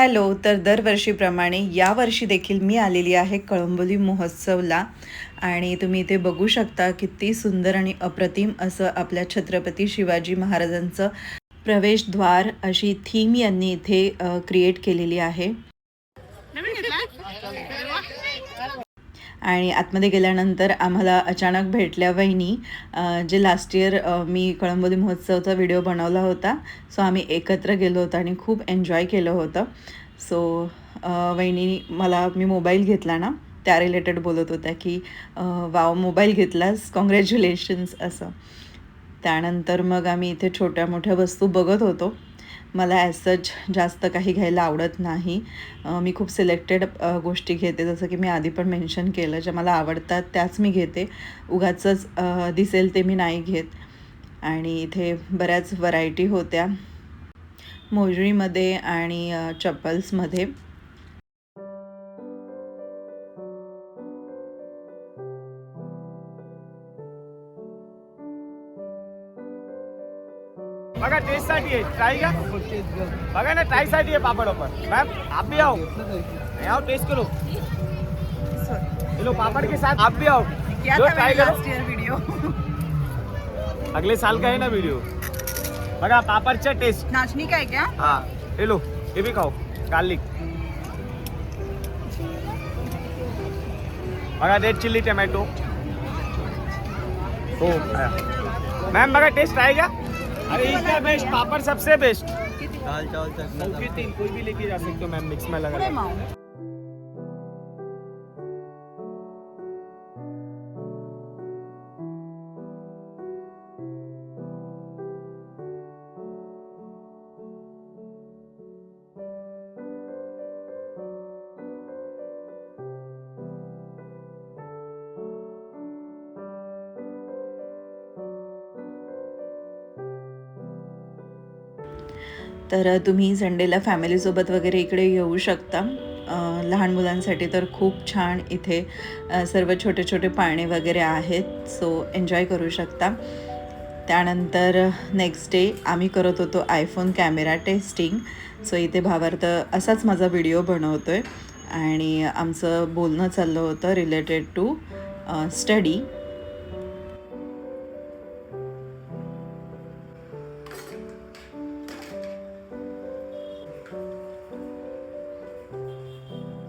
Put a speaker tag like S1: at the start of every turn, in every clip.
S1: Hello. तर दरवर्षीप्रमाणे यावर्षी देखील मी आलेली आहे कळंबोली महोत्सवला आणि तुम्ही इथे बघू शकता किती सुंदर आणि अप्रतिम असं आपल्या छत्रपती शिवाजी महाराजांचं प्रवेशद्वार अशी थीम यांनी इथे क्रिएट केलेली आहे. आणि आतमध्ये गेल्यानंतर आम्हाला अचानक भेटल्या वहिनी, जे लास्ट इयर मी कळंबोली महोत्सवचा व्हिडिओ बनवला होता. सो आम्ही एकत्र गेलो होतो आणि खूप एन्जॉय केलं होतं. सो वहिनी मी मोबाईल घेतला ना, त्या रिलेटेड बोलत होत्या की वाव मोबाईल घेतलास, कॉंग्रॅच्युलेशन्स असं. त्यानंतर मग आम्ही इथे छोट्या मोठ्या वस्तू बघत होतो. मला ॲज सच जास्त काही घ्यायला आवडत नाही. मी खूप सिलेक्टेड गोष्टी घेते, जसं की मी आधी पण मेन्शन केलं, ज्या मला आवडतात त्याच मी घेते. उगाचच दिसेल ते मी नाही घेत. आणि इथे बऱ्याच व्हरायटी होत्या मोजरीमध्ये आणि चप्पल्समध्ये.
S2: बघा टेस्टसाठी आहे, ट्राई का बघा ना, ट्राईसाठी आहे पापड़ ओपर. मैम आप भी आओ, आओ टेस्ट करो. लो पापड़ के साथ आप भी आओ, जो ट्राई करो.
S1: वीडियो
S2: अगले साल का है ना वीडियो. बघा पापड़चा टेस्ट
S1: नाचनी का है क्या?
S2: हाँ ये लो, ये भी खाओ गार्लिक. बघा रेड चिल्ली टोमॅटो. हो मैम बघा टेस्ट ट्राई का. अरे इसका बेस्ट पापड़ सबसे बेस्ट. दाल चावल चटनी 3 कोई भी लेके जा सकते हो मैम, मिक्स में लगा.
S1: तर तुम्ही संडेला फॅमिलीसोबत वगैरे इकडे येऊ शकता. लहान मुलांसाठी तर खूप छान इथे सर्व छोटे छोटे पाळणे वगैरे आहेत. सो एन्जॉय करू शकता. त्यानंतर नेक्स्ट डे आम्ही करत होतो आयफोन कॅमेरा टेस्टिंग. सो इथे भावार्थ असाच माझा व्हिडिओ बनवतो आहे आणि आमचं बोलणं चाललं होतं रिलेटेड टू स्टडी.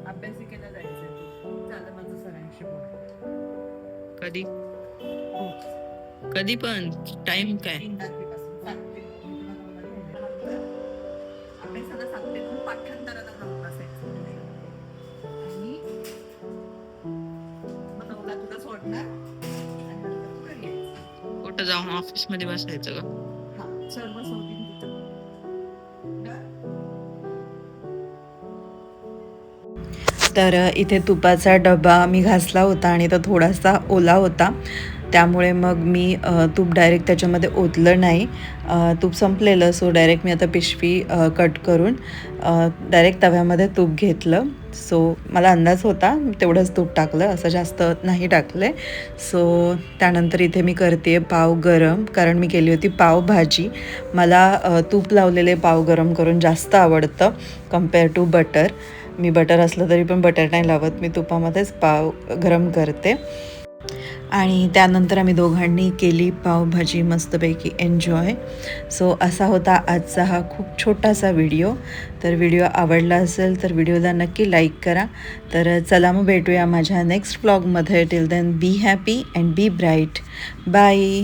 S1: अभ्यासिकेला जायचं झालं माझं सरांशी बोल.
S3: कधी कधी पण टाइम काय?
S1: 3 तारखेपासून सांगते. अभ्यासाला सांगते, पण पाठांतराला जाऊन बसायचं आणि मग 9ला तुला सोडणार आणि नंतर तू घरी यायचं.
S3: कुठं जाऊन ऑफिस मध्ये बसायचं का?
S1: हा सर्व सोडून तिथं. तर इथे तुपाचा डबा मी घासला होता आणि तो थोडासा ओला होता, त्यामुळे मग मी तूप डायरेक्ट त्याच्यामध्ये ओतलं नाही. तूप संपलेलं, सो डायरेक्ट मी आता पिशवी कट करून डायरेक्ट तव्यामध्ये तूप घेतलं. सो मला अंदाज होता तेवढंच तूप टाकलं, असं जास्त नाही टाकलं. सो त्यानंतर इथे मी करते पाव गरम, कारण मी केली होती पावभाजी. मला तूप लावलेले पाव गरम करून जास्त आवडतं कम्पेअर टू बटर. मी बटर असलं तरी पण बटर नाही लावत, मी तुपामध्येच पाव गरम करते. आणि त्यानंतर आम्ही दोघांनी केली पावभाजी मस्तपैकी एन्जॉय. सो असा होता आजचा हा खूप छोटासा व्हिडिओ. तर व्हिडिओ आवडला असेल तर व्हिडिओला नक्की लाईक करा. तर चला मग भेटूया माझ्या नेक्स्ट व्लॉगमध्ये. Till then be happy and be bright. Bye.